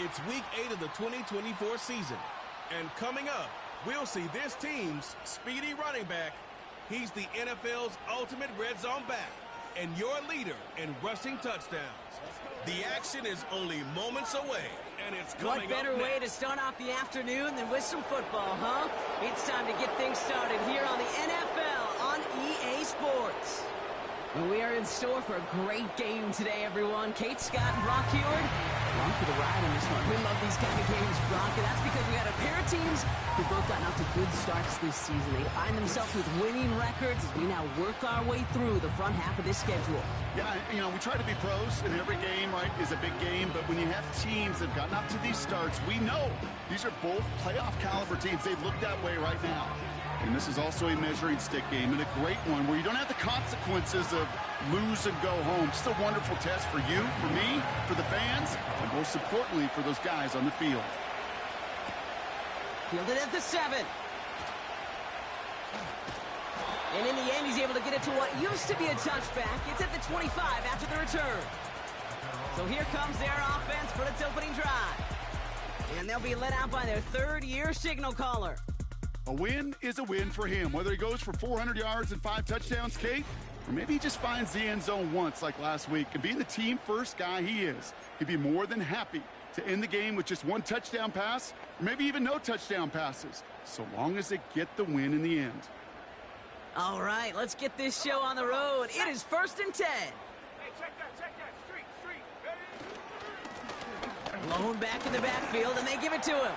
It's Week 8 of the 2024 season. And coming up, we'll see this team's speedy running back. He's the NFL's ultimate red zone back and your leader in rushing touchdowns. The action is only moments away, and it's coming up. What better way to start off the afternoon than with some football, huh? It's time to get things started here on the NFL on EA Sports. Well, we are in store for a great game today, everyone. Kate, Scott, and Brock Heward, along for the ride on this one. We love these kind of games, Brock, and that's because we got a pair of teams who both gotten off to good starts this season. They find themselves with winning records as we now work our way through the front half of this schedule. Yeah, you know, we try to be pros, and every game, right, is a big game, but when you have teams that have gotten off to these starts, we know these are both playoff caliber teams. They look that way right now. And this is also a measuring stick game, and a great one where you don't have the consequences of lose and go home. Just a wonderful test for you, for me, for the fans, and most importantly, for those guys on the field. Fielded at the 7. And in the end, he's able to get it to what used to be a touchback. It's at the 25 after the return. So here comes their offense for its opening drive. And they'll be let out by their third-year signal caller. A win is a win for him, whether he goes for 400 yards and 5 touchdowns, Kate, or maybe he just finds the end zone once like last week. And being the team-first guy he is, he'd be more than happy to end the game with just 1 touchdown pass, or maybe even no touchdown passes, so long as they get the win in the end. All right, let's get this show on the road. It is 1st and 10. Hey, check that, street, ready? Blown back in the backfield, and they give it to him.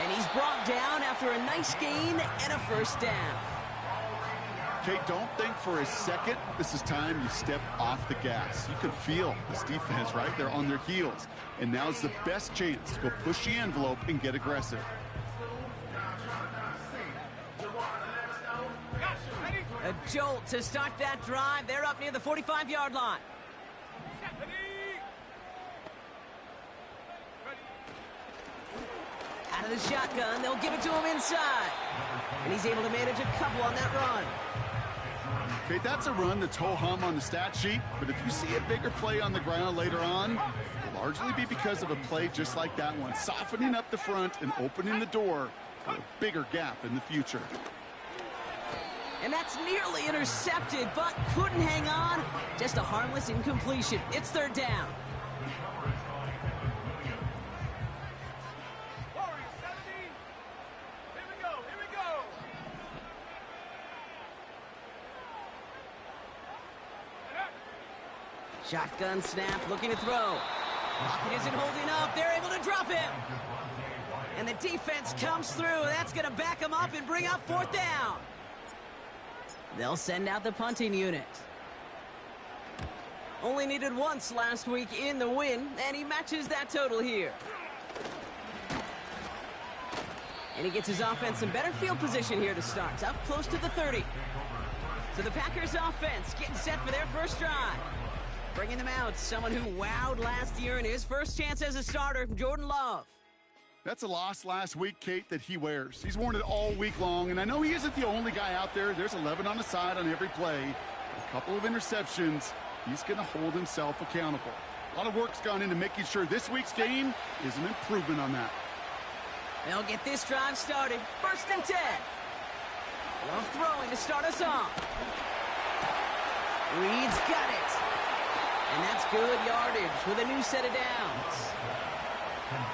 And he's brought down after a nice gain and a first down. Kate, don't think for a second this is time you step off the gas. You can feel this defense, right? They're on their heels. And now's the best chance to go push the envelope and get aggressive. A jolt to start that drive. They're up near the 45-yard line. Out of the shotgun, they'll give it to him inside. And he's able to manage a couple on that run. Okay, that's a run that's ho-hum on the stat sheet, but if you see a bigger play on the ground later on, it'll largely be because of a play just like that one, softening up the front and opening the door for a bigger gap in the future. And that's nearly intercepted, but couldn't hang on. Just a harmless incompletion. It's 3rd down. Shotgun snap, looking to throw. Pocket isn't holding up. They're able to drop him. And the defense comes through. That's going to back him up and bring up 4th down. They'll send out the punting unit. Only needed once last week in the win, and he matches that total here. And he gets his offense in better field position here to start. Up close to the 30. So the Packers offense getting set for their first drive. Bringing them out, someone who wowed last year in his first chance as a starter, Jordan Love. That's a loss last week, Kate, that he wears. He's worn it all week long, and I know he isn't the only guy out there. There's 11 on the side on every play. A couple of interceptions. He's going to hold himself accountable. A lot of work's gone into making sure this week's game is an improvement on that. They'll get this drive started. 1st and 10. Love throwing to start us off. Reed's got it. And that's good yardage with a new set of downs.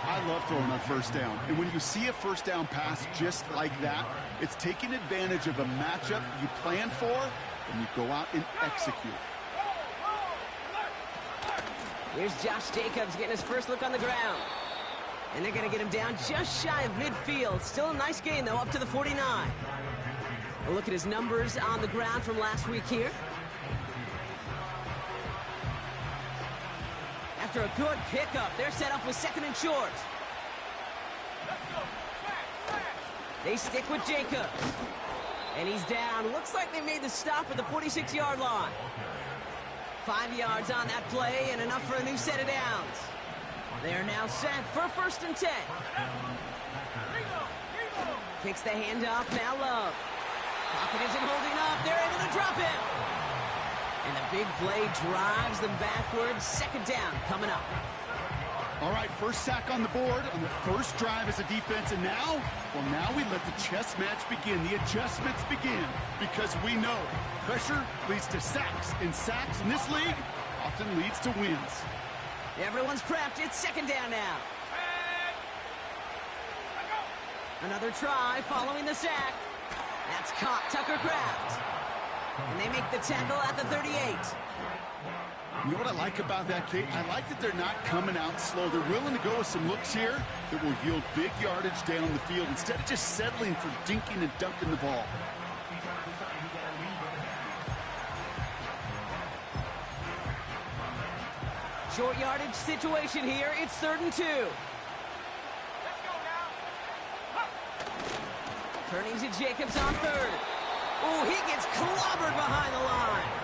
I love throwing on 1st down. And when you see a 1st down pass just like that, it's taking advantage of a matchup you plan for, and you go out and execute. Here's Josh Jacobs getting his first look on the ground. And they're going to get him down just shy of midfield. Still a nice gain, though, up to the 49. A look at his numbers on the ground from last week here. After a good pickup, they're set up with 2nd and short. They stick with Jacobs. And he's down. Looks like they made the stop at the 46-yard line. 5 yards on that play and enough for a new set of downs. They're now set for 1st and 10. Kicks the handoff, now Love. Pocket isn't holding up. They're able to drop him. And the big play drives them backwards. 2nd down coming up. All right, first sack on the board on the first drive as a defense, and now, well, now we let the chess match begin. The adjustments begin because we know pressure leads to sacks, and sacks in this league often leads to wins. Everyone's prepped. It's second down now. Another try following the sack. That's caught Tucker Kraft. And they make the tackle at the 38. You know what I like about that, Kate? I like that they're not coming out slow. They're willing to go with some looks here that will yield big yardage down the field instead of just settling for dinking and dunking the ball. Short yardage situation here. It's 3rd and 2. Turning to Jacobs on 3rd. Oh, he gets clobbered behind the line.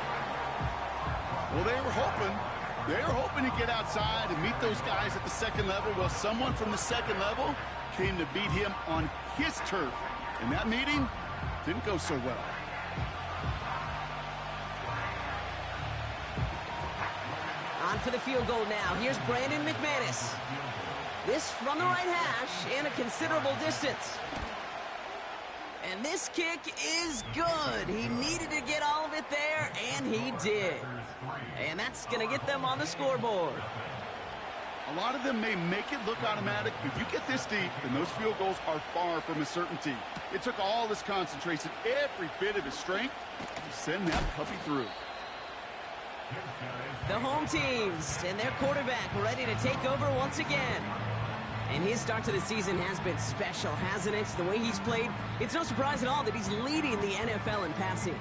Well, they were hoping to get outside and meet those guys at the second level. Well, someone from the second level came to beat him on his turf. And that meeting didn't go so well. On for the field goal now. Here's Brandon McManus. This from the right hash and a considerable distance. And this kick is good. He needed to get all of it there, and he did. And that's going to get them on the scoreboard. A lot of them may make it look automatic, but you get this deep, and those field goals are far from a certainty. It took all his concentration, every bit of his strength, to send that puppy through. The home teams and their quarterback ready to take over once again. And his start to the season has been special, hasn't it? The way he's played, it's no surprise at all that he's leading the NFL in passing.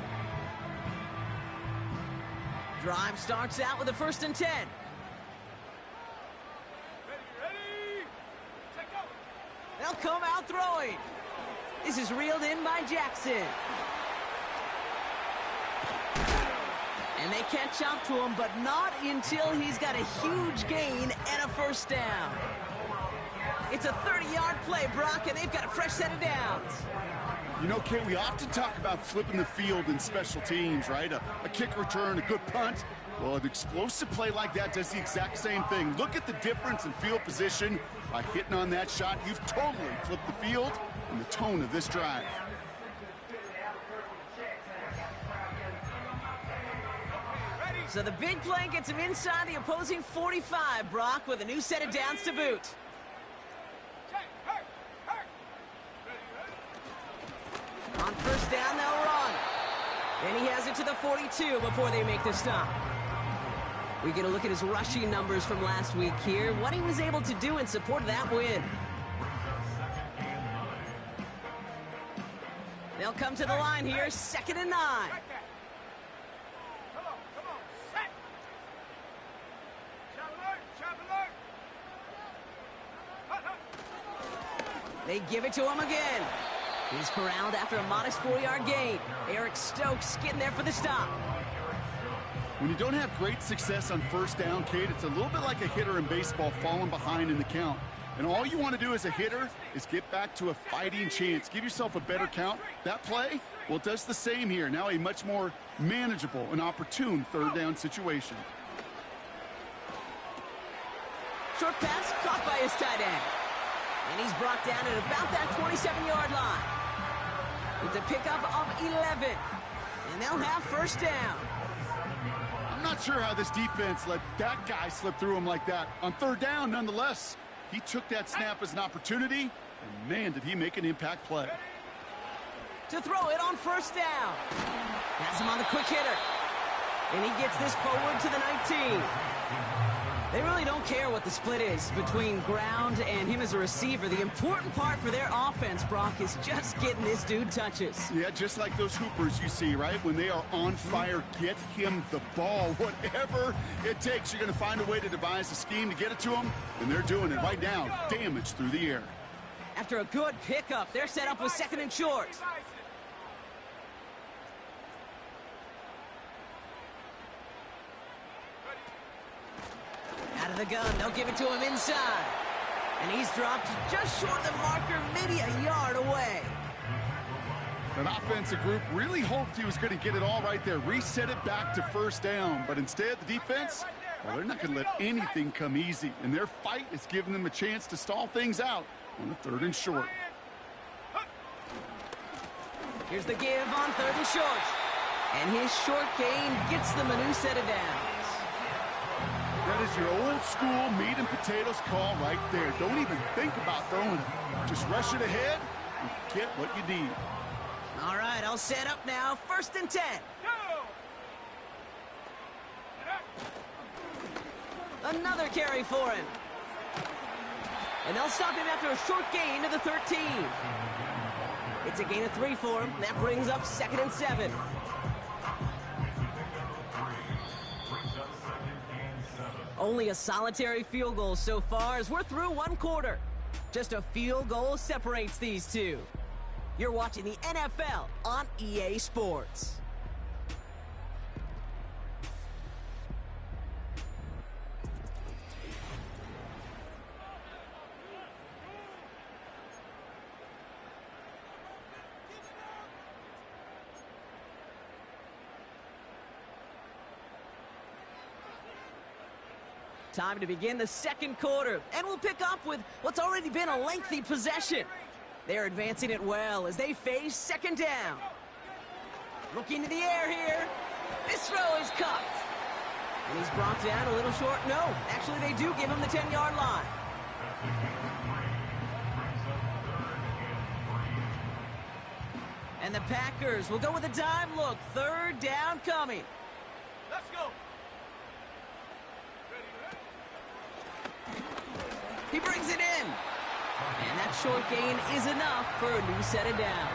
Drive starts out with a 1st and 10. Ready, check go. They'll come out throwing. This is reeled in by Jackson. And they catch up to him, but not until he's got a huge gain and a 1st down. It's a 30-yard play, Brock, and they've got a fresh set of downs. You know, Kate, we often talk about flipping the field in special teams, right? A kick return, a good punt. Well, an explosive play like that does the exact same thing. Look at the difference in field position. By hitting on that shot, you've totally flipped the field and the tone of this drive. So the big play gets him inside the opposing 45, Brock, with a new set of downs to boot. On 1st down, they'll run. And he has it to the 42 before they make the stop. We get a look at his rushing numbers from last week here, what he was able to do in support of that win. They'll come to the line here, 2nd and 9. Come on, set. Chop alert. They give it to him again. He's corralled after a modest 4-yard gain. Eric Stokes getting there for the stop. When you don't have great success on 1st down, Kate, it's a little bit like a hitter in baseball falling behind in the count. And all you want to do as a hitter is get back to a fighting chance. Give yourself a better count. That play, well, it does the same here. Now a much more manageable and opportune 3rd down situation. Short pass caught by his tight end. And he's brought down at about that 27-yard line. It's a pickup of 11. And they'll have 1st down. I'm not sure how this defense let that guy slip through him like that. On 3rd down, nonetheless, he took that snap as an opportunity, and man, did he make an impact play. To throw it on 1st down. Has him on the quick hitter. And he gets this forward to the 19. They really don't care what the split is between ground and him as a receiver. The important part for their offense, Brock, is just getting this dude touches. Yeah, just like those hoopers you see, right? When they are on fire, get him the ball. Whatever it takes, you're going to find a way to devise a scheme to get it to him, and they're doing it right now. Damage through the air. After a good pickup, they're set up with 2nd and short. Out of the gun, they'll give it to him inside. And he's dropped just short of the marker, maybe a yard away. An offensive group really hoped he was going to get it all right there, reset it back to 1st down. But instead, the defense, Well, they're not going to let anything come easy, and their fight is giving them a chance to stall things out on the 3rd and short. Here's the give on 3rd and short. And his short gain gets them a new set of downs. That is your old school meat and potatoes call right there. Don't even think about throwing it. Just rush it ahead and get what you need. All right, I'll set up now. 1st and 10. Another carry for him. And they'll stop him after a short gain to the 13. It's a gain of 3 for him. That brings up 2nd and 7. Only a solitary field goal so far as we're through 1 quarter. Just a field goal separates these two. You're watching the NFL on EA Sports. Time to begin the 2nd quarter, and we'll pick up with what's already been a lengthy possession. They're advancing it well as they face 2nd down. Looking to the air here. This throw is caught. And he's brought down a little short. No, actually they do give him the 10-yard line. And the Packers will go with a dime look. 3rd down coming. Let's go. He brings it in. And that short gain is enough for a new set of downs.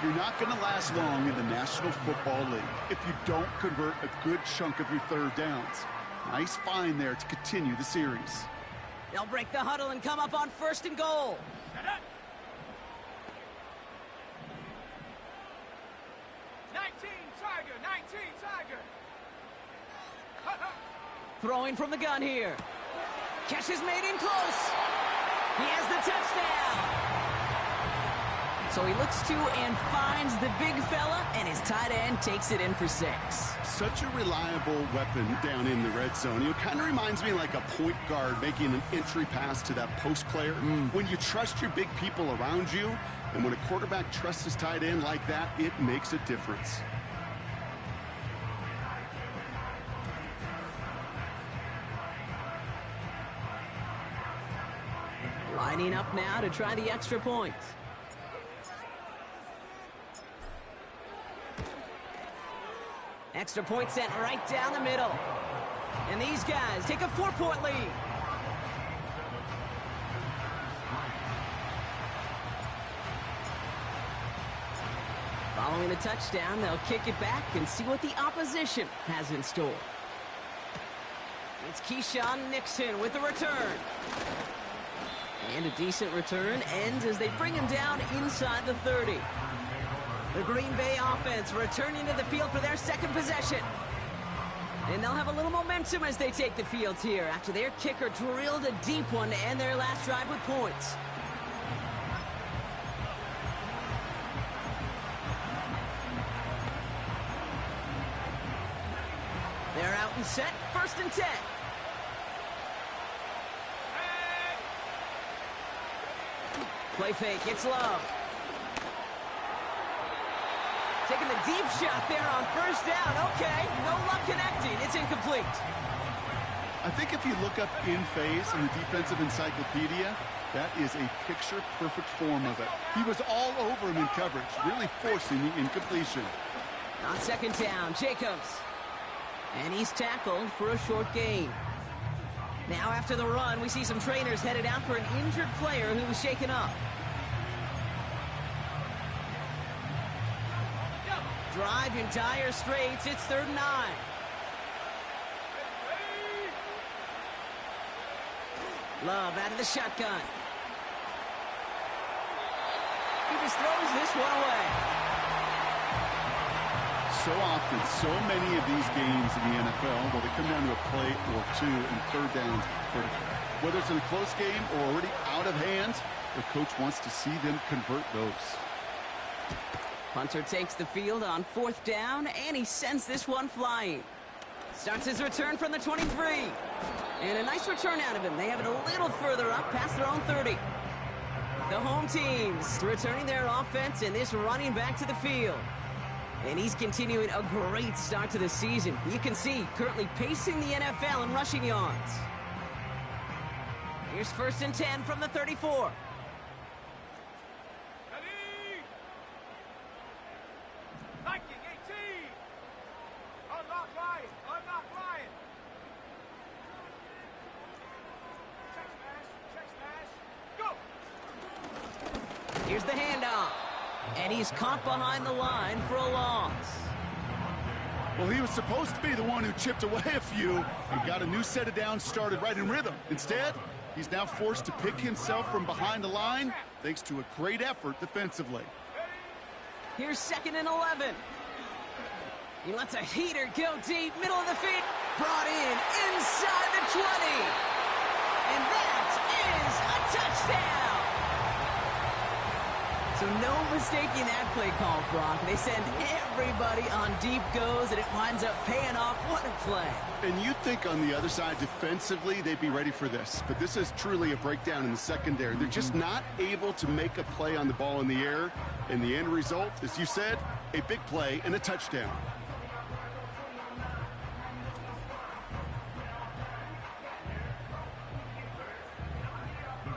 You're not going to last long in the National Football League if you don't convert a good chunk of your 3rd downs. Nice find there to continue the series. They'll break the huddle and come up on 1st and goal. 19 Tiger, 19 Tiger. Throwing from the gun here. Catch is made in close. He has the touchdown. So he looks to and finds the big fella, and his tight end takes it in for 6. Such a reliable weapon down in the red zone. It kind of reminds me like a point guard making an entry pass to that post player. When you trust your big people around you, and when a quarterback trusts his tight end like that, it makes a difference. Lining up now to try the extra point. Extra point sent right down the middle. And these guys take a 4-point lead. Following the touchdown, they'll kick it back and see what the opposition has in store. It's Keyshawn Nixon with the return. And a decent return ends as they bring him down inside the 30. The Green Bay offense returning to the field for their 2nd possession. And they'll have a little momentum as they take the field here after their kicker drilled a deep one to end their last drive with points. They're out and set, 1st and 10. Play fake, it's Love. Taking the deep shot there on 1st down. Okay, no luck connecting. It's incomplete. I think if you look up in phase in the defensive encyclopedia, that is a picture-perfect form of it. He was all over him in coverage, really forcing the incompletion. On 2nd down, Jacobs. And he's tackled for a short gain. Now after the run, we see some trainers headed out for an injured player who was shaken up. Drive in dire straits. It's 3rd and 9. Love out of the shotgun. He just throws this one away. So often, so many of these games in the NFL, well, they come down to a play or two and 3rd downs. Whether it's in a close game or already out of hand, the coach wants to see them convert those. Hunter takes the field on 4th down, and he sends this one flying. Starts his return from the 23. And a nice return out of him. They have it a little further up past their own 30. The home teams returning their offense and this running back to the field. And he's continuing a great start to the season. You can see currently pacing the NFL in rushing yards. Here's 1st and 10 from the 34. Ready? Viking 18. Unlock Ryan. Unlock Ryan. Check smash. Go. Here's the handoff. And he's caught behind the line for a loss. Well, he was supposed to be the one who chipped away a few and got a new set of downs started right in rhythm. Instead, he's now forced to pick himself from behind the line thanks to a great effort defensively. Here's 2nd and 11. He lets a heater go deep, middle of the field. Brought in inside the 20. And that is a touchdown. So no mistaking that play call, Brock. They send everybody on deep goes, and it winds up paying off. What a play. And you'd think on the other side, defensively, they'd be ready for this. But this is truly a breakdown in the secondary. They're just not able to make a play on the ball in the air. And the end result, as you said, a big play and a touchdown.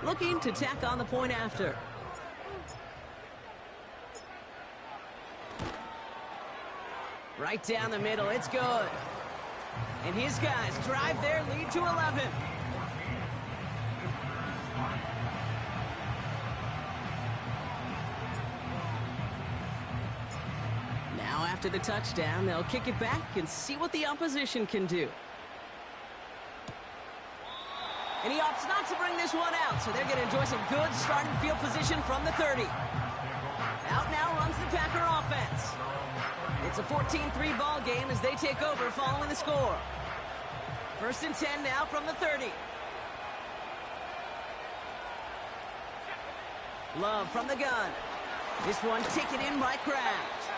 Looking to tack on the point after. Right down the middle, it's good. And his guys drive their lead to 11. Now after the touchdown, they'll kick it back and see what the opposition can do. And he opts not to bring this one out, so they're going to enjoy some good starting field position from the 30. Out now runs the Packer offense. It's a 14-3 ball game as they take over following the score. 1st and 10 now from the 30. Love from the gun. This one taken in by Kraft.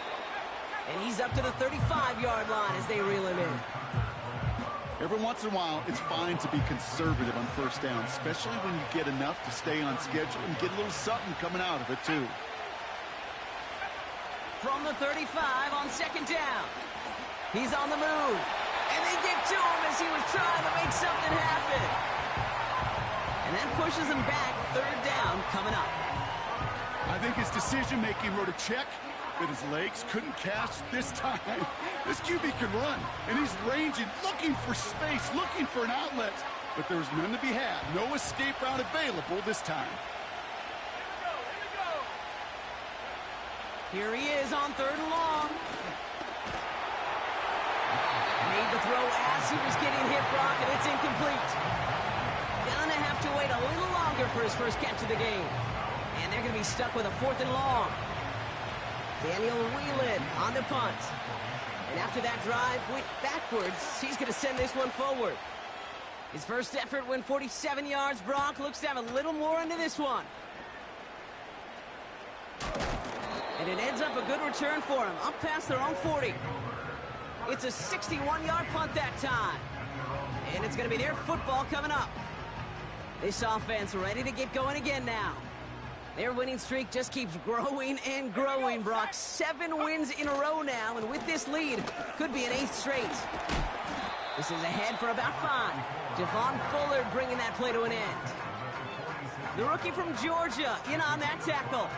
And he's up to the 35-yard line as they reel him in. Every once in a while, it's fine to be conservative on 1st down, especially when you get enough to stay on schedule and get a little something coming out of it, too. From the 35 on 2nd down. He's on the move. And they get to him as he was trying to make something happen. And that pushes him back. 3rd down coming up. I think his decision-making wrote a check that his legs couldn't catch this time. This QB can run, and he's ranging, looking for space, looking for an outlet. But there's none to be had. No escape route available this time. Here he is on 3rd and long. Made the throw as he was getting hit, Brock, and it's incomplete. Gonna have to wait a little longer for his first catch of the game. And they're gonna be stuck with a 4th and long. Daniel Whelan on the punt. And after that drive went backwards, he's gonna send this one forward. His first effort went 47 yards. Brock looks to have a little more into this one. And it ends up a good return for him, up past their own 40. It's a 61-yard punt that time. And it's going to be their football coming up. This offense ready to get going again now. Their winning streak just keeps growing and growing, Brock. 7 wins in a row now, and with this lead, could be an 8th straight. This is ahead for about 5. Javon Fuller bringing that play to an end. The rookie from Georgia in on that tackle.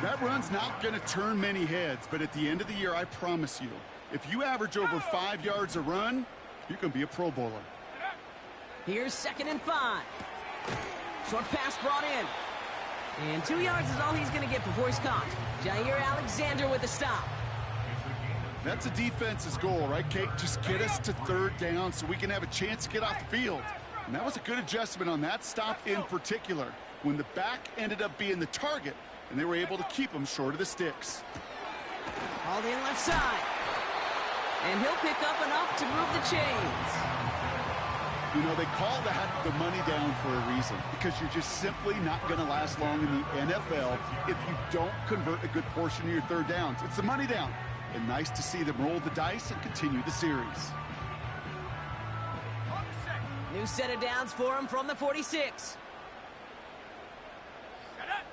That run's not going to turn many heads, but at the end of the year, I promise you, if you average over 5 yards a run, you're going to be a Pro Bowler. Here's 2nd and 5. Short pass brought in. And 2 yards is all he's going to get before he's caught. Jair Alexander with the stop. That's a defense's goal, right, Kate? Just get us to 3rd down so we can have a chance to get off the field. And that was a good adjustment on that stop in particular, when the back ended up being the target, and they were able to keep him short of the sticks. All in left side. And he'll pick up enough to move the chains. You know, they call that the money down for a reason, because you're just simply not going to last long in the NFL if you don't convert a good portion of your 3rd downs. It's the money down. And nice to see them roll the dice and continue the series. On the set. New set of downs for him from the 46. Set up.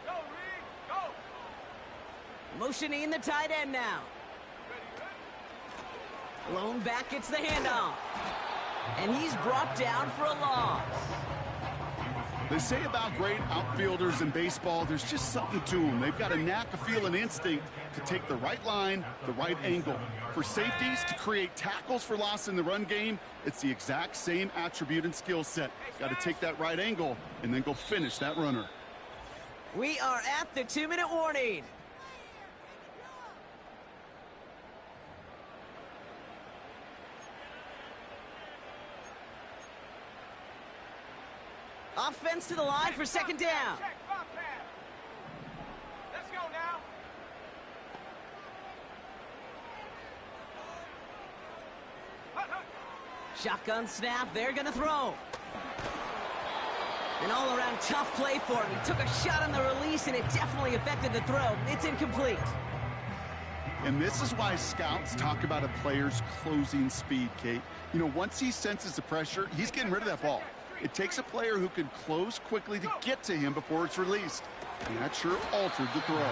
Go, Reed. Go. Motioning the tight end now. Ready, ready. Lone back gets the handoff. And he's brought down for a loss. They say about great outfielders in baseball, there's just something to them. They've got a knack, a feel, an instinct to take the right line, the right angle. For safeties, to create tackles for loss in the run game, it's the exact same attribute and skill set. Got to take that right angle and then go finish that runner. We are at the 2-minute warning. Offense to the line for second down. Check, Bobcat. Let's go now. Hut, hut. Shotgun snap, they're gonna throw. An all-around tough play for him. He took a shot on the release, and it definitely affected the throw. It's incomplete. And this is why scouts talk about a player's closing speed, Kate. You know, once he senses the pressure, he's getting rid of that ball. It takes a player who can close quickly to get to him before it's released. And that sure altered the throw.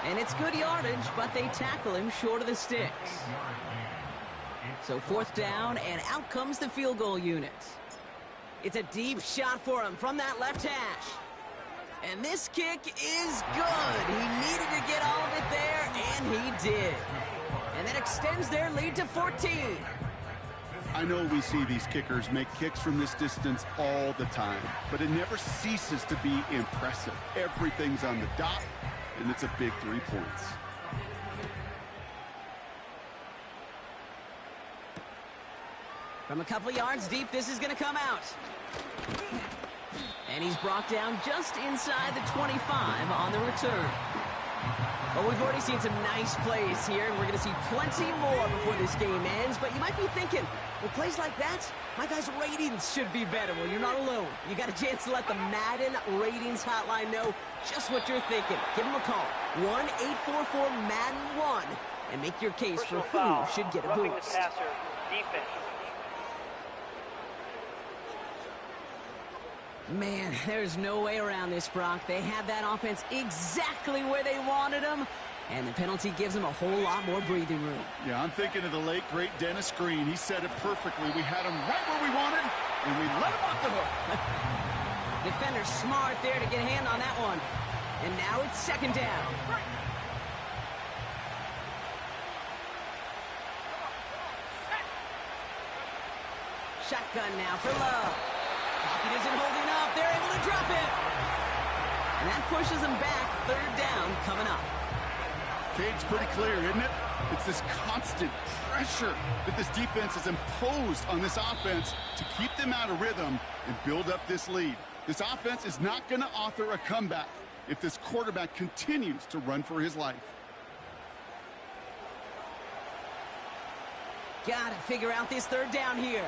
And it's good yardage, but they tackle him short of the sticks. So fourth down, and out comes the field goal unit. It's a deep shot for him from that left hash. And this kick is good. He needed to get all of it there, and he did. And that extends their lead to 14. I know we see these kickers make kicks from this distance all the time, but it never ceases to be impressive. Everything's on the dot, and it's a big 3 points. From a couple yards deep, this is going to come out. And he's brought down just inside the 25 on the return. Well, we've already seen some nice plays here, and we're going to see plenty more before this game ends. But you might be thinking, well, plays like that, my guys' ratings should be better. Well, you're not alone. You got a chance to let the Madden ratings hotline know just what you're thinking. Give them a call, 1-844-MADDEN-1, and make your case Personal for foul. who should get a Roughing the boost. passer. Defense. Man, there's no way around this, Brock. They had that offense exactly where they wanted them, and the penalty gives them a whole lot more breathing room. Yeah, I'm thinking of the late, great Dennis Green. He said it perfectly. We had him right where we wanted, and we let him off the hook. Defender smart there to get a hand on that one. And now it's second down. Shotgun now for Love. Pocket isn't holding up. They're able to drop it. And that pushes them back. Third down coming up. Cade's pretty clear, isn't it? It's this constant pressure that this defense has imposed on this offense to keep them out of rhythm and build up this lead. This offense is not going to author a comeback if this quarterback continues to run for his life. Got to figure out this third down here.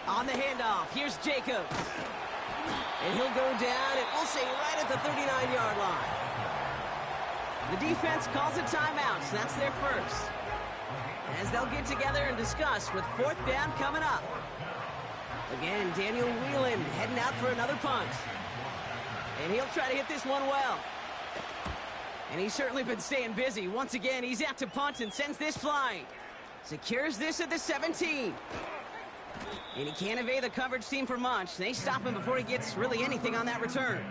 On the handoff, here's Jacobs. And he'll go down, and we'll say right at the 39-yard line. The defense calls a timeout, so that's their first. As they'll get together and discuss with fourth down coming up. Again, Daniel Whelan heading out for another punt. And he'll try to hit this one well. And he's certainly been staying busy. Once again, he's out to punt and sends this flying. Secures this at the 17. And he can't evade the coverage team for much. They stop him before he gets really anything on that return.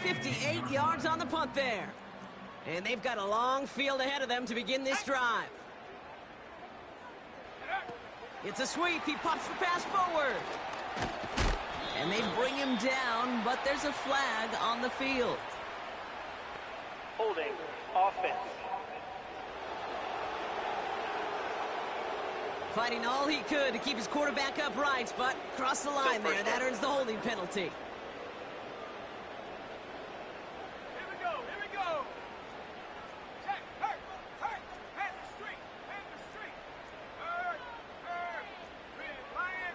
58 yards on the punt there. And they've got a long field ahead of them to begin this drive. It's a sweep. He pops the pass forward. And they bring him down, but there's a flag on the field. Holding. Offense. Fighting all he could to keep his quarterback upright, but crossed the line there. That earns the holding penalty. Here we go, here we go. Check, hurt, hand the street, Hurt, red lion,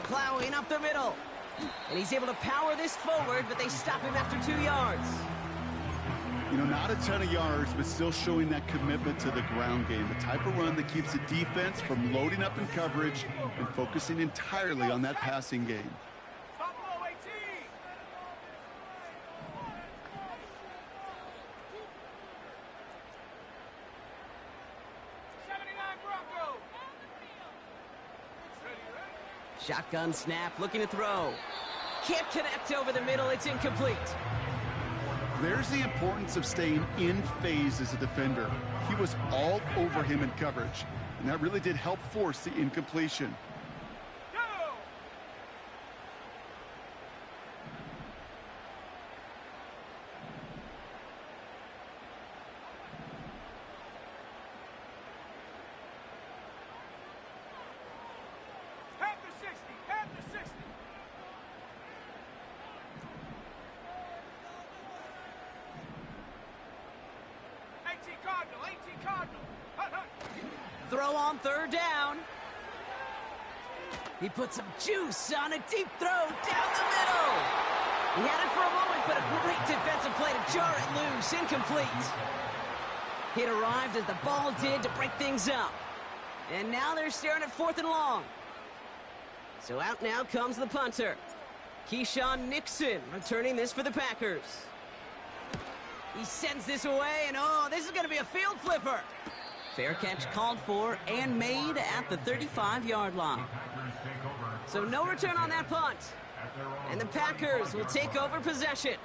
plowing up the middle. And he's able to power this forward, but they stop him after 2 yards. You know, not a ton of yards, but still showing that commitment to the ground game. The type of run that keeps the defense from loading up in coverage and focusing entirely on that passing game. Stop below 18. 79 Bronco. Shotgun snap, looking to throw. Can't connect over the middle, it's incomplete. There's the importance of staying in phase as a defender. He was all over him in coverage, and that really did help force the incompletion. Go. Panther 60. Panther 60. 18 Cardinal. 18 Cardinal. Hut, hut. Throw on third down. He put some juice on a deep throw down the middle. He had it for a moment, but a great defensive play to jar it loose. Incomplete. It arrived as the ball did to break things up. And now they're staring at 4th and long. So out now comes the punter. Keyshawn Nixon returning this for the Packers. He sends this away, and oh, this is going to be a field flipper. Fair catch called for and made at the 35-yard line. So no return on that punt. And the Packers will take over possession.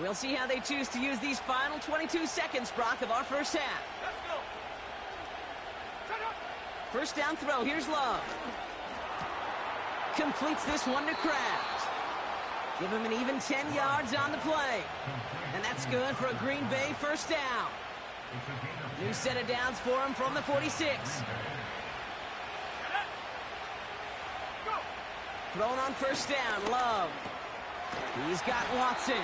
We'll see how they choose to use these final 22 seconds, Brock, of our first half. Let's go. Shut up. First down throw, here's Love. Completes this one to Kraft. Give him an even 10 yards on the play. And that's good for a Green Bay first down. New set of downs for him from the 46. Go. Thrown on first down, Love. He's got Watson.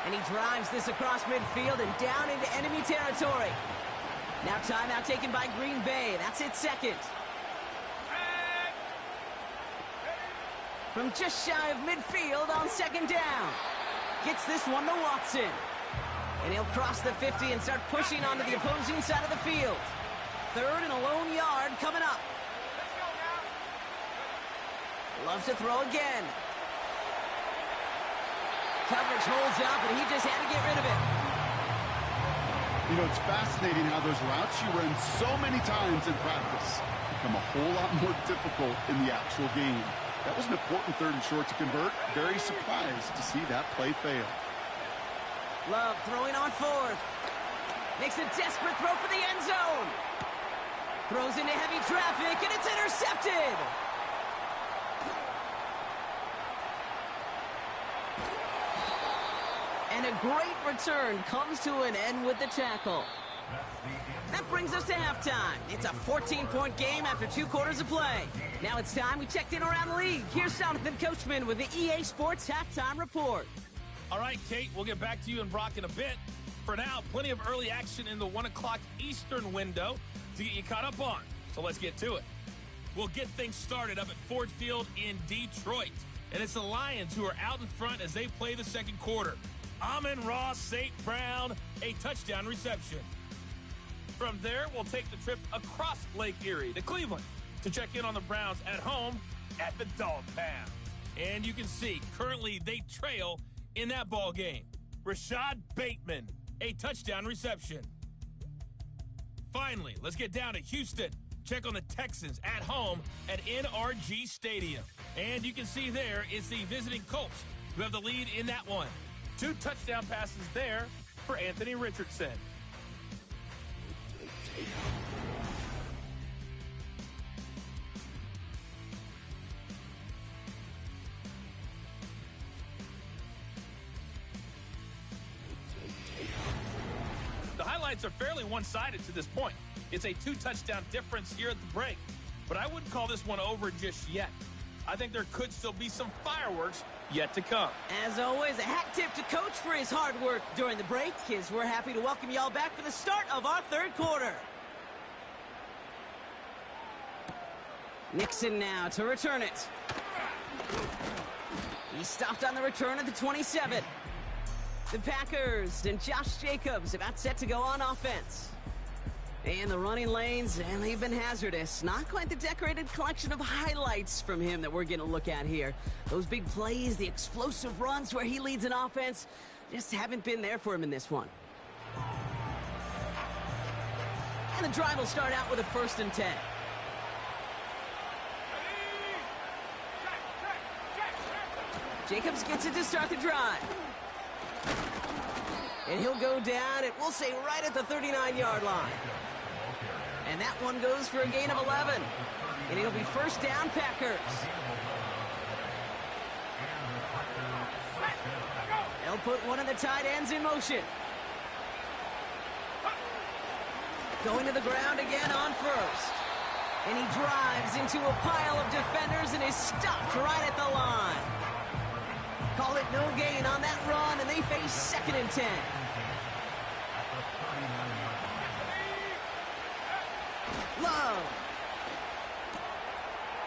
And he drives this across midfield and down into enemy territory. Now timeout taken by Green Bay. That's its second. From just shy of midfield on second down. Gets this one to Watson. And he'll cross the 50 and start pushing onto the opposing side of the field. 3rd and a lone yard coming up. Let's go now. Loves to throw again. Coverage holds up, and he just had to get rid of it. You know, it's fascinating how those routes you run so many times in practice become a whole lot more difficult in the actual game. That was an important 3rd and short to convert. Very surprised to see that play fail. Love throwing on 4th. Makes a desperate throw for the end zone. Throws into heavy traffic, and it's intercepted. And a great return comes to an end with the tackle. That brings us to halftime. It's a 14-point game after 2 quarters of play. Now it's time we checked in around the league. Here's Jonathan Coachman with the EA Sports Halftime Report. All right, Kate, we'll get back to you and Brock in a bit. For now, plenty of early action in the 1 o'clock Eastern window to get you caught up on. So let's get to it. We'll get things started up at Ford Field in Detroit. And it's the Lions who are out in front as they play the second quarter. Amon-Ra St. Brown, a touchdown reception. From there, we'll take the trip across Lake Erie to Cleveland to check in on the Browns at home at the Dog Pound. And you can see, currently they trail in that ball game. Rashad Bateman, a touchdown reception. Finally, let's get down to Houston. Check on the Texans at home at NRG Stadium. And you can see there it's the visiting Colts who have the lead in that one. 2 touchdown passes there for Anthony Richardson. The highlights are fairly one-sided to this point. It's a 2-touchdown difference here at the break, but I wouldn't call this one over just yet. I think there could still be some fireworks yet to come. As always, a hat tip to Coach for his hard work during the break, as we're happy to welcome y'all back for the start of our third quarter. Nixon now to return it. He stopped on the return at the 27. The Packers and Josh Jacobs about set to go on offense. And the running lanes, and they've been hazardous. Not quite the decorated collection of highlights from him that we're going to look at here. Those big plays, the explosive runs where he leads an offense, just haven't been there for him in this one. And the drive will start out with a 1st and 10. Jacobs gets it to start the drive. And he'll go down, and we'll say right at the 39-yard line. And that one goes for a gain of 11. And it'll be 1st down, Packers. They'll put one of the tight ends in motion. Going to the ground again on 1st. And he drives into a pile of defenders and is stopped right at the line. Call it no gain on that run, and they face 2nd and 10. Love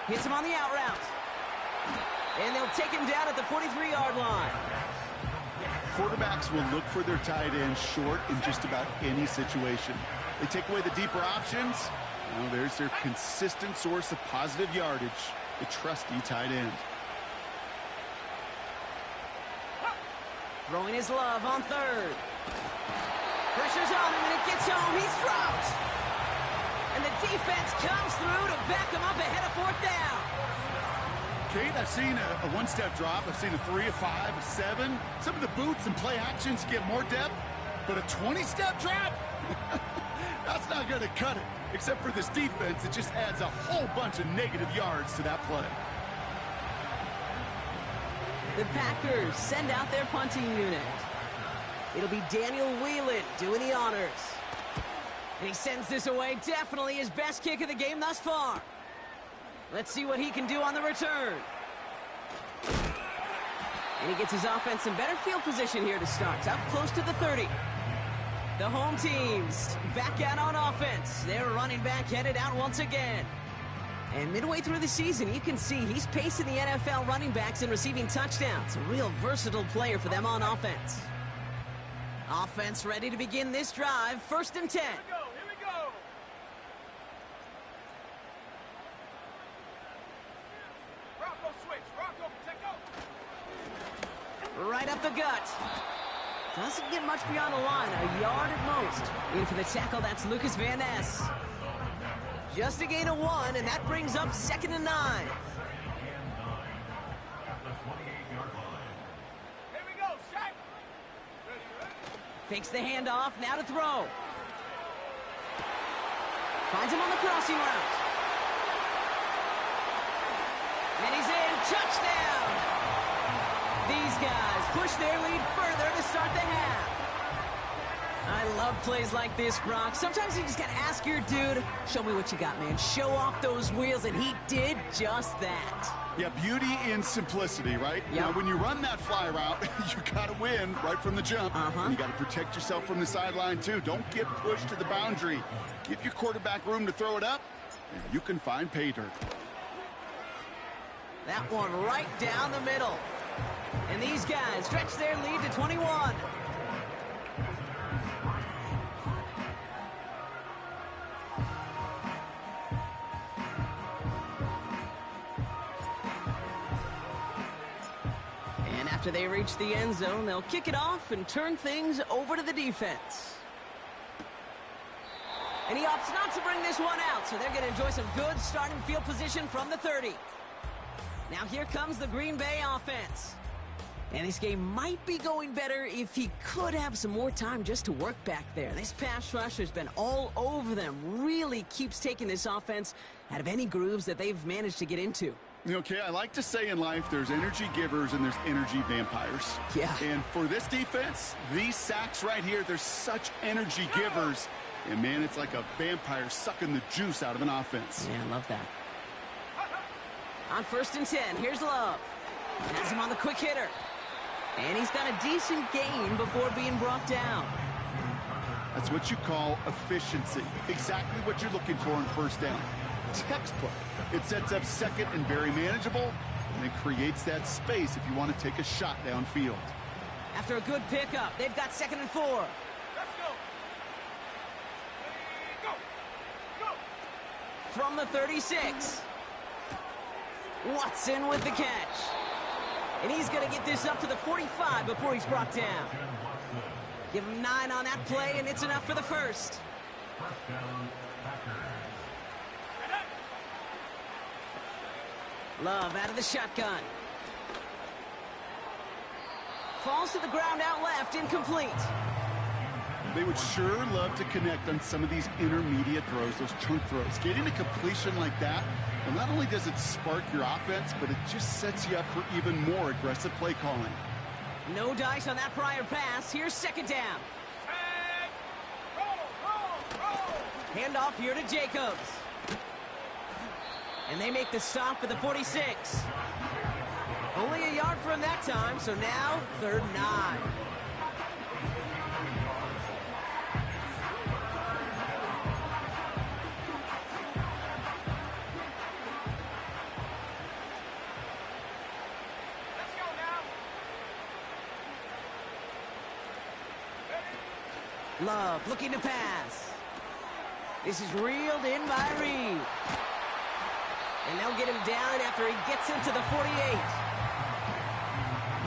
hits him on the out route. And they'll take him down at the 43-yard line. Quarterbacks will look for their tight end short in just about any situation. They take away the deeper options. Well, there's their consistent source of positive yardage, the trusty tight end. Throwing his Love on 3rd. Pressure's on him, and it gets home. He's dropped. And the defense comes through to back him up ahead of 4th down. Kate, I've seen a one-step drop. I've seen a 3, a 5, a 7. Some of the boots and play actions get more depth, but a 20-step drop? That's not going to cut it. Except for this defense, it just adds a whole bunch of negative yards to that play. The Packers send out their punting unit. It'll be Daniel Whelan doing the honors. And he sends this away, definitely his best kick of the game thus far. Let's see what he can do on the return. And he gets his offense in better field position here to start. Up close to the 30. The home teams back out on offense. Their running back headed out once again. And midway through the season, you can see he's pacing the NFL running backs and receiving touchdowns. A real versatile player for them on offense. Offense ready to begin this drive. 1st and 10. Here we go. Rocco switch. Rocco, take go. Right up the gut. Doesn't get much beyond the line. A yard at most. In for the tackle, that's Lucas Van Ness. Just a gain of 1, and that brings up 2nd and 9. Here we go, Shaq. Fakes the handoff, now to throw. Finds him on the crossing route. And he's in, touchdown! These guys push their lead further to start the half. I love plays like this, Brock. Sometimes you just gotta ask your dude, show me what you got, man. Show off those wheels, and he did just that. Yeah, beauty in simplicity, right? Yep. Now, when you run that fly route, you gotta win right from the jump. And you gotta protect yourself from the sideline, too. Don't get pushed to the boundary. Give your quarterback room to throw it up, and you can find pay dirt. That one right down the middle. And these guys stretch their lead to 21. And after they reach the end zone, they'll kick it off and turn things over to the defense. And he opts not to bring this one out, so they're going to enjoy some good starting field position from the 30. Now here comes the Green Bay offense. And this game might be going better if he could have some more time just to work back there. This pass rush has been all over them. Really keeps taking this offense out of any grooves that they've managed to get into. Okay, I like to say in life there's energy givers and there's energy vampires. Yeah. And for this defense, these sacks right here, they're such energy givers. And, man, it's like a vampire sucking the juice out of an offense. Yeah, I love that. On 1st and 10, here's Love. Has him on the quick hitter. And he's got a decent gain before being brought down. That's what you call efficiency. Exactly what you're looking for in first down. Textbook. It sets up second and very manageable, and it creates that space if you want to take a shot downfield. After a good pickup, they've got 2nd and 4. Let's go. Ready, go. Go. From the 36. Watson with the catch. And he's going to get this up to the 45 before he's brought down. Give him 9 on that play, and it's enough for the first. Love out of the shotgun. Falls to the ground out left, incomplete. They would sure love to connect on some of these intermediate throws, those chunk throws. Getting a completion like that, well, not only does it spark your offense, but it just sets you up for even more aggressive play calling. No dice on that prior pass. Here's 2nd down. Tag. Roll. Handoff here to Jacobs. And they make the stop at the 46. Only a yard for him that time, so now 3rd and 9. Let's go now. Love looking to pass. This is reeled in by Reed. And they'll get him down after he gets into the 48.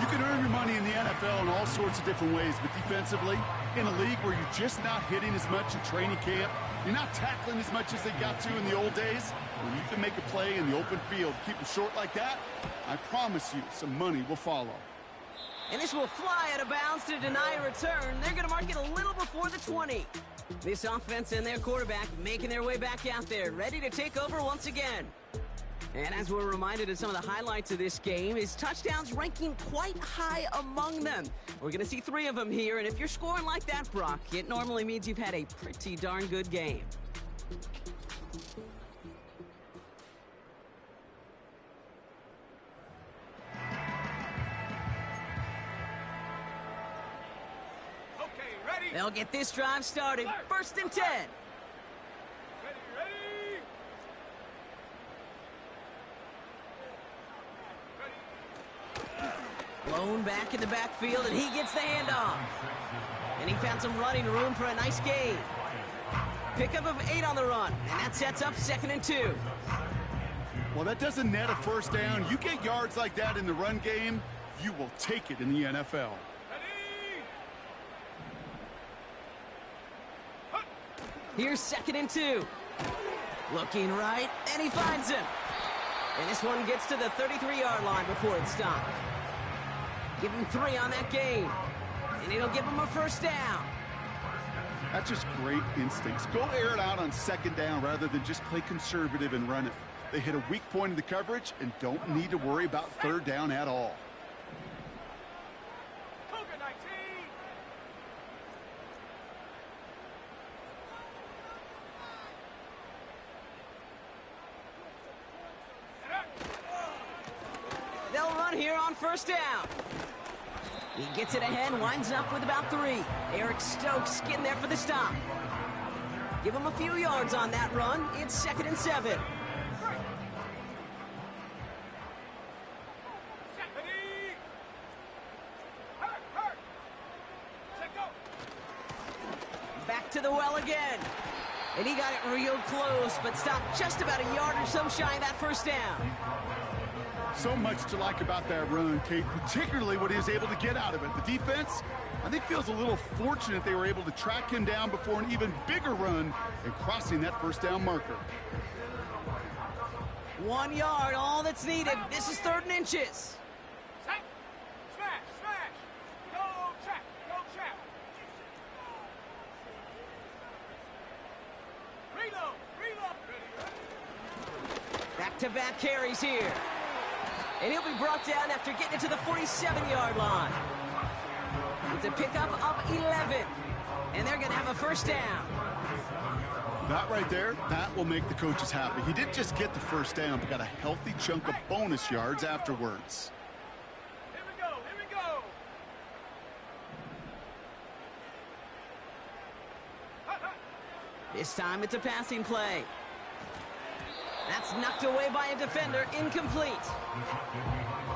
You can earn your money in the NFL in all sorts of different ways, but defensively, in a league where you're just not hitting as much in training camp, you're not tackling as much as they got to in the old days, when you can make a play in the open field, keep them short like that, I promise you some money will follow. And this will fly out of bounds to deny a return. They're going to mark it a little before the 20. This offense and their quarterback making their way back out there, ready to take over once again. And as we're reminded of some of the highlights of this game, his touchdowns ranking quite high among them. We're going to see 3 of them here, and if you're scoring like that, Brock, it normally means you've had a pretty darn good game. Okay, ready. They'll get this drive started. 1st and 10. Ready. Blown back in the backfield, and he gets the handoff. And he found some running room for a nice gain. Pickup of 8 on the run, and that sets up 2nd and 2. Well, that doesn't net a first down. You get yards like that in the run game, you will take it in the NFL. Ready. Here's 2nd and 2. Looking right, and he finds him. And this one gets to the 33-yard line before it's stopped. Give him 3 on that gain. And it'll give him a first down. That's just great instincts. Go air it out on 2nd down rather than just play conservative and run it. They hit a weak point in the coverage and don't need to worry about 3rd down at all. Cougar 19. They'll run here on 1st down. He gets it ahead, winds up with about 3. Eric Stokes getting there for the stop. Give him a few yards on that run. It's 2nd and 7. Ready. Hurt. Set, go. Back to the well again. And he got it real close, but stopped just about a yard or so shy of that first down. So much to like about that run, Kate, particularly what he was able to get out of it. The defense, I think, feels a little fortunate they were able to track him down before an even bigger run and crossing that first down marker. 1 yard, all that's needed. This is 3rd and inches. Set. Smash. Go trap. Reload. Back-to-back carries here. And he'll be brought down after getting it to the 47-yard line. It's a pickup of 11. And they're going to have a first down. That right there, that will make the coaches happy. He didn't just get the first down, but got a healthy chunk of bonus yards afterwards. This time it's a passing play. That's knocked away by a defender, incomplete.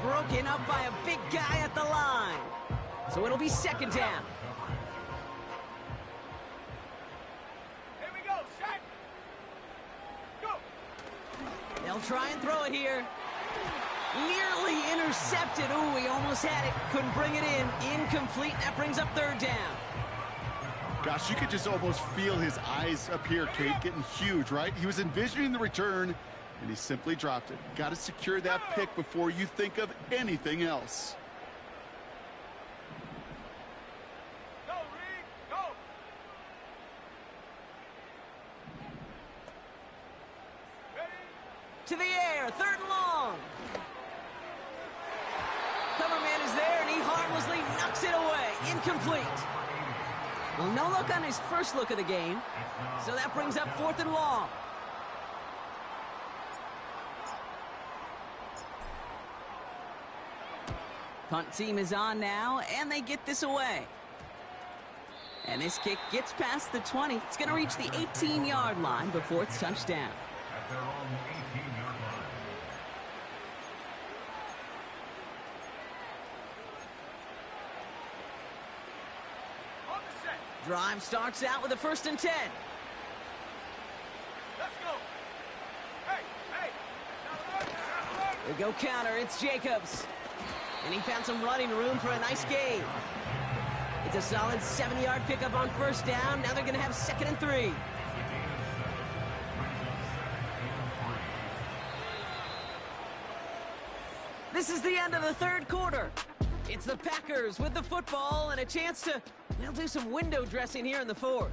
Broken up by a big guy at the line. So it'll be second down. Here we go, set. Go. They'll try and throw it here. Nearly intercepted. Ooh, he almost had it. Couldn't bring it in. Incomplete. That brings up third down. Gosh, you could just almost feel his eyes up here, Kate, getting huge, right? He was envisioning the return, and he simply dropped it. Got to secure that pick before you think of anything else. Go, Reed, go. Ready? To the air. Third and long. Cover man is there, and he harmlessly knocks it away. Incomplete. Well, no look on his first look of the game. So that brings up fourth and long. Punt team is on now, and they get this away. And this kick gets past the 20. It's going to reach the 18-yard line before it's touchdown. At their own 18-yard line. On the set. Drive starts out with a 1st and 10. Let's go. Hey, hey. Now run. They go counter. It's Jacobs. And he found some running room for a nice gain. It's a solid 7-yard pickup on first down. Now they're going to have 2nd and 3. This is the end of the third quarter. It's the Packers with the football and a chance to, they'll do some window dressing here in the fourth.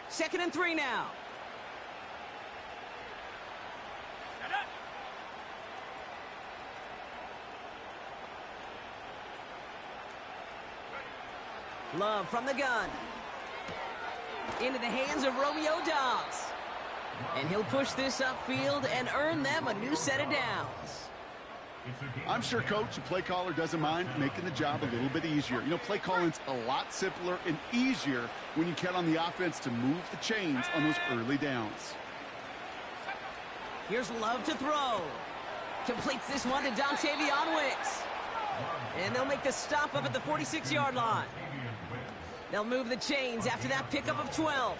Second and 3 now. Set up. Love from the gun. Into the hands of Romeo Dobbs. And he'll push this upfield and earn them a new set of downs. I'm sure, Coach, the play caller doesn't mind making the job a little bit easier. You know, play calling's a lot simpler and easier when you count on the offense to move the chains on those early downs. Here's Love to throw. Completes this one to Dontavion Wicks. And they'll make the stop up at the 46-yard line. They'll move the chains after that pickup of 12.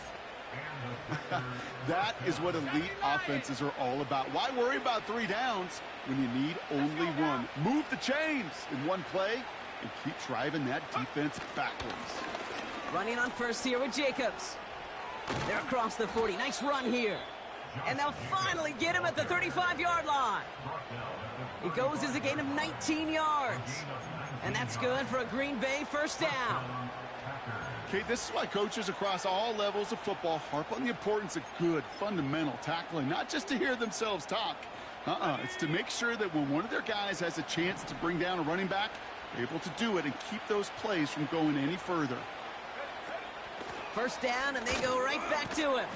That is what elite offenses are all about. Why worry about 3 downs when you need only one? Move the chains in one play and keep driving that defense backwards. Running on first here with Jacobs. They're across the 40. Nice run here. And they'll finally get him at the 35-yard line. It goes as a gain of 19 yards. And that's good for a Green Bay first down. Okay, this is why coaches across all levels of football harp on the importance of good, fundamental tackling, not just to hear themselves talk. It's to make sure that when one of their guys has a chance to bring down a running back, they're able to do it and keep those plays from going any further. First down, and they go right back to him.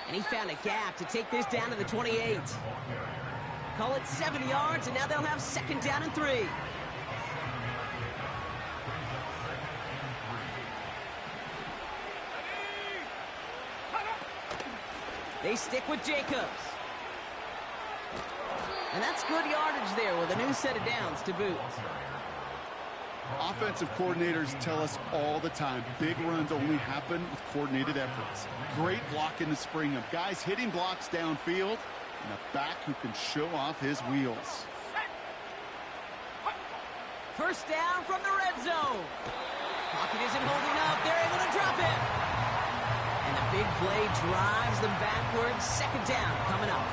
And he found a gap to take this down to the 28. Call it 7 yards, and now they'll have 2nd down and 3. They stick with Jacobs. And that's good yardage there with a new set of downs to boot. Offensive coordinators tell us all the time, big runs only happen with coordinated efforts. Great block in the spring of guys hitting blocks downfield and a back who can show off his wheels. First down from the red zone. Pocket isn't holding up. They're able to drop it. And the big play drives them backwards. 2nd down coming up.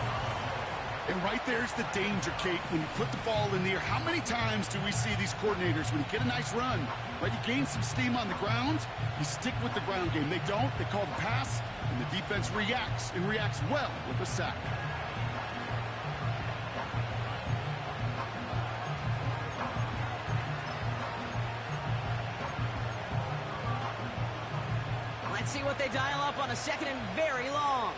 And right there's the danger, Kate. When you put the ball in the air, how many times do we see these coordinators, when you get a nice run, right, you gain some steam on the ground, you stick with the ground game. They don't. They call the pass, and the defense reacts, and reacts well with a sack. Let's see what they dial up on a second and very long.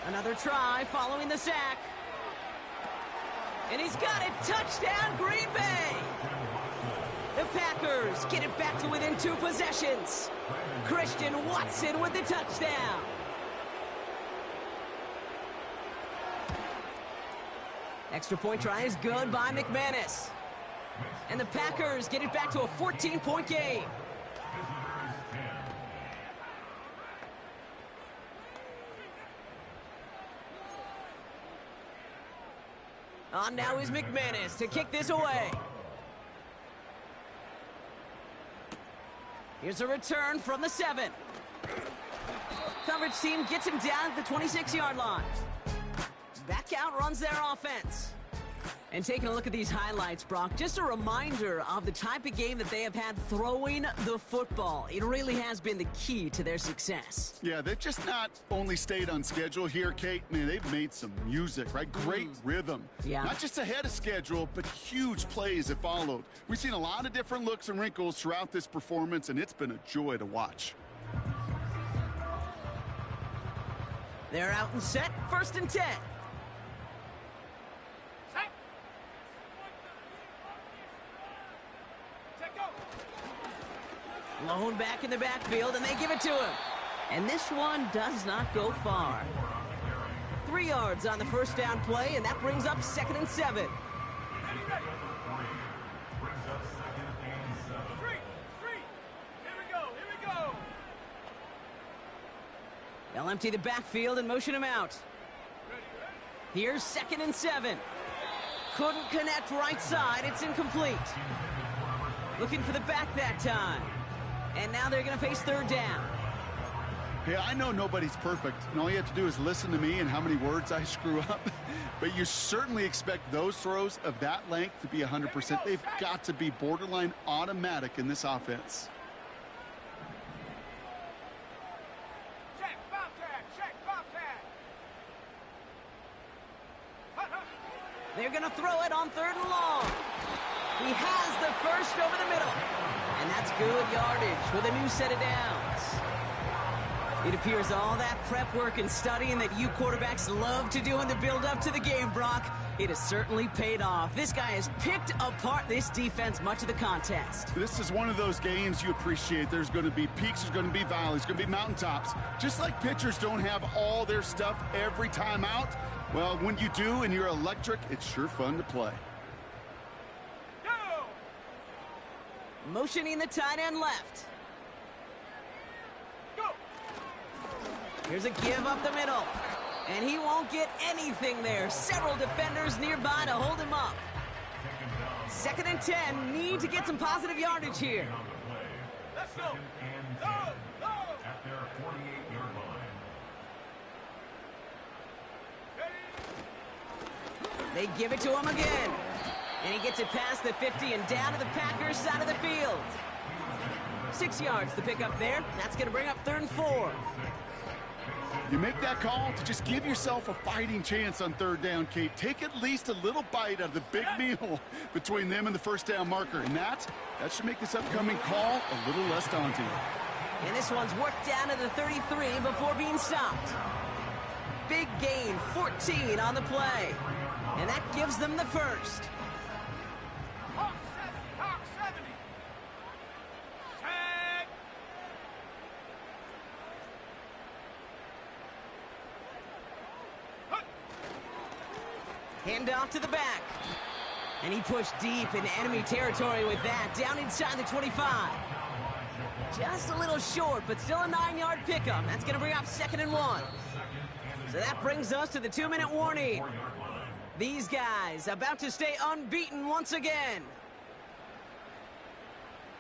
Another try following the sack. And he's got it. Touchdown, Green Bay. The Packers get it back to within 2 possessions. Christian Watson with the touchdown. Extra point try is good by McManus. And the Packers get it back to a 14-point game. On now is McManus to kick this away. Here's a return from the 7. Coverage team gets him down at the 26-yard line. Back out runs their offense. And taking a look at these highlights, Brock, just a reminder of the type of game that they have had throwing the football. It really has been the key to their success. Yeah, they've just not only stayed on schedule here, Kate. Man, they've made some music, right? Great rhythm. Yeah. Not just ahead of schedule, but huge plays have followed. We've seen a lot of different looks and wrinkles throughout this performance, and it's been a joy to watch. They're out and set, 1st and 10. Lone back in the backfield, and they give it to him. And this one does not go far. 3 yards on the first down play, and that brings up 2nd and 7. They'll empty the backfield and motion him out. Here's 2nd and 7. Couldn't connect right side. It's incomplete. Looking for the back that time. And now they're going to face 3rd down. Hey, I know nobody's perfect, and all you have to do is listen to me and how many words I screw up. But you certainly expect those throws of that length to be 100%. They've got to be borderline automatic in this offense. Check, Bobcat. They're going to throw it on 3rd and long. He has the first over the middle. And that's good yardage with a new set of downs. It appears all that prep work and studying that you quarterbacks love to do in the build-up to the game, Brock, it has certainly paid off. This guy has picked apart this defense much of the contest. This is one of those games you appreciate. There's going to be peaks, there's going to be valleys, there's going to be mountaintops. Just like pitchers don't have all their stuff every time out, well, when you do and you're electric, it's sure fun to play. Motioning the tight end left. Go. Here's a give up the middle. And he won't get anything there. Several defenders nearby to hold him up. 2nd and 10. Need to get some positive yardage here. Let's go. Go. At their 48-yard line. They give it to him again. And he gets it past the 50 and down to the Packers side of the field. 6 yards to pick up there. That's going to bring up 3rd and 4. You make that call to just give yourself a fighting chance on 3rd down, Kate. Take at least a little bite out of the big meal between them and the first down marker. And that should make this upcoming call a little less daunting. And this one's worked down to the 33 before being stopped. Big gain, 14 on the play. And that gives them the first. Hawk 70. Tag. Hand off to the back. And he pushed deep into enemy territory with that, down inside the 25. Just a little short, but still a 9-yard pickup. That's going to bring up 2nd and 1. So that brings us to the 2-minute warning. These guys about to stay unbeaten once again.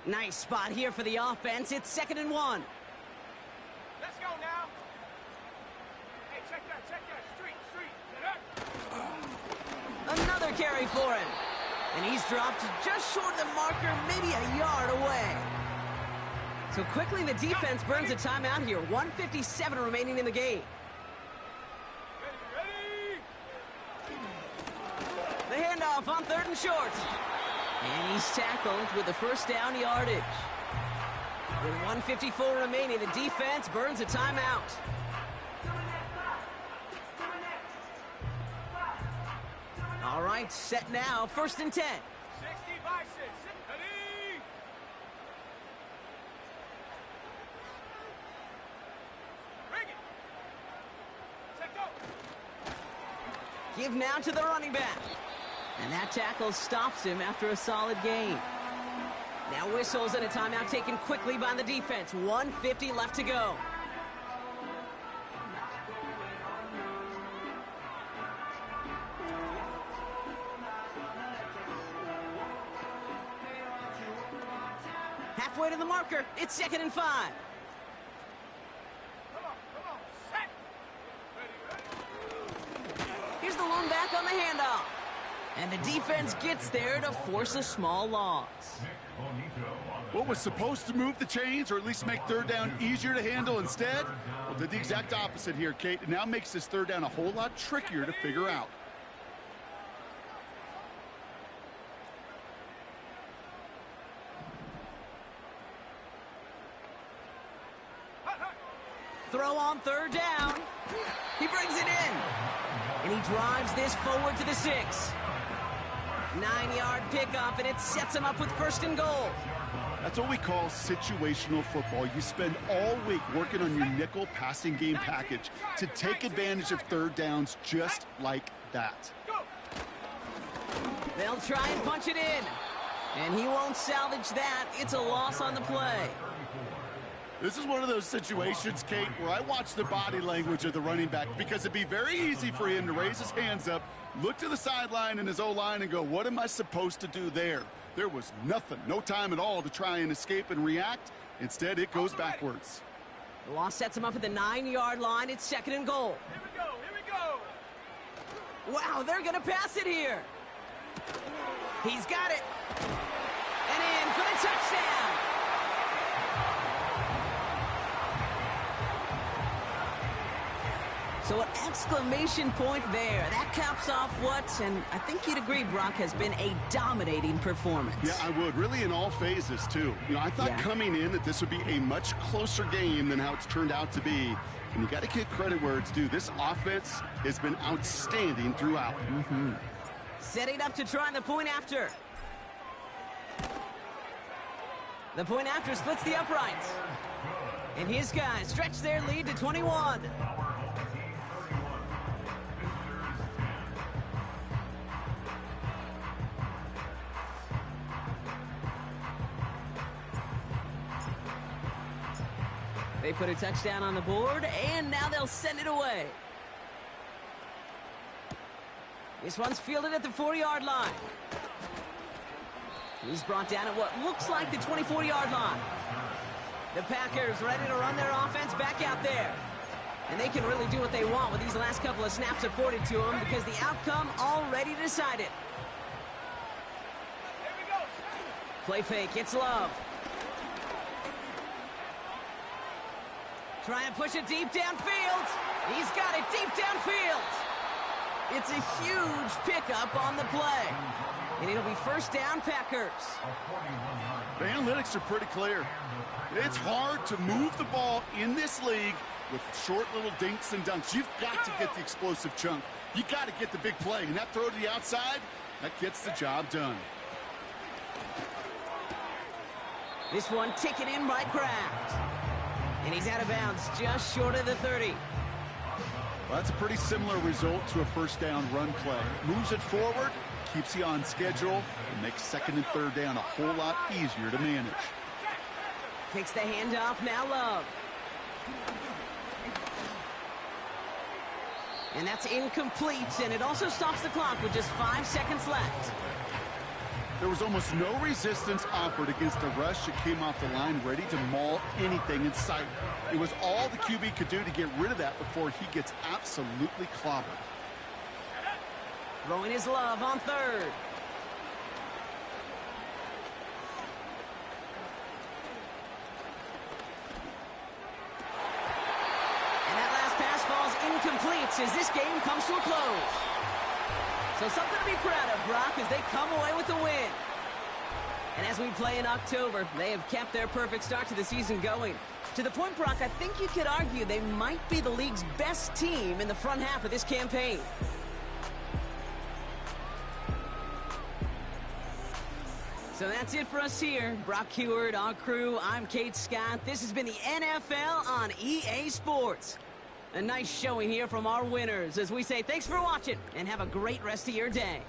Nice spot here for the offense. It's 2nd and 1. Let's go now. Hey, check that. Street. Another carry for him. And he's dropped just short of the marker, maybe a yard away. So quickly the defense burns a timeout here. 1:57 remaining in the game. Ready. The handoff on 3rd and short. And he's tackled with the first down yardage. With 1:54 remaining, the defense burns a timeout. All right, set now, 1st and 10. 60 by 6. Ready? Bring it. Set go. Give now to the running back. And that tackle stops him after a solid gain. Now whistles and a timeout taken quickly by the defense. 1:50 left to go. Halfway to the marker. It's 2nd and 5. Come on. Set. Ready. Here's the lone back on the handoff. And the defense gets there to force a small loss. What was supposed to move the chains or at least make 3rd down easier to handle instead? Well, did the exact opposite here, Kate. It now makes this 3rd down a whole lot trickier to figure out. Throw on 3rd down. He brings it in. And he drives this forward to the 6. 9-yard pickup, and it sets him up with 1st and goal. That's what we call situational football. You spend all week working on your nickel passing game package to take advantage of 3rd downs just like that. They'll try and punch it in. And he won't salvage that. It's a loss on the play. This is one of those situations, Kate, where I watch the body language of the running back because it'd be very easy for him to raise his hands up, look to the sideline and his O-line and go, what am I supposed to do there? There was nothing, no time at all to try and escape and react. Instead, it goes backwards. The loss sets him up at the 9-yard line. It's 2nd and goal. Here we go. Wow, they're going to pass it here. He's got it. And in for the touchdown. So an exclamation point there. That caps off what, and I think you'd agree, Brock, has been a dominating performance. Yeah, I would. Really in all phases, too. You know, I thought coming in that this would be a much closer game than how it's turned out to be. And you got to give credit where it's due. This offense has been outstanding throughout. Setting up to try the point after. The point after splits the uprights. And his guys stretch their lead to 21. They put a touchdown on the board, and now they'll send it away. This one's fielded at the 4-yard line. He's brought down at what looks like the 24-yard line. The Packers ready to run their offense back out there. And they can really do what they want with these last couple of snaps afforded to them because the outcome already decided. Here we go. Play fake, it's Love. Try and push it deep downfield. He's got it deep downfield. It's a huge pickup on the play. And it'll be 1st down, Packers. The analytics are pretty clear. It's hard to move the ball in this league with short little dinks and dunks. You've got to get the explosive chunk. You got to get the big play. And that throw to the outside, that gets the job done. This one taken in by Kraft. And he's out of bounds just short of the 30. Well, that's a pretty similar result to a 1st down run play. Moves it forward, keeps you on schedule, and makes 2nd and 3rd down a whole lot easier to manage. Takes the handoff, now Love. And that's incomplete, and it also stops the clock with just 5 seconds left. There was almost no resistance offered against a rush that came off the line ready to maul anything in sight. It was all the QB could do to get rid of that before he gets absolutely clobbered. Throwing his Love on 3rd. And that last pass falls incomplete as this game comes to a close. So something to be proud of, Brock, as they come away with the win. And as we play in October, they have kept their perfect start to the season going. To the point, Brock, I think you could argue they might be the league's best team in the front half of this campaign. So that's it for us here. Brock Heward, our crew, I'm Kate Scott. This has been the NFL on EA Sports. A nice showing here from our winners as we say thanks for watching and have a great rest of your day.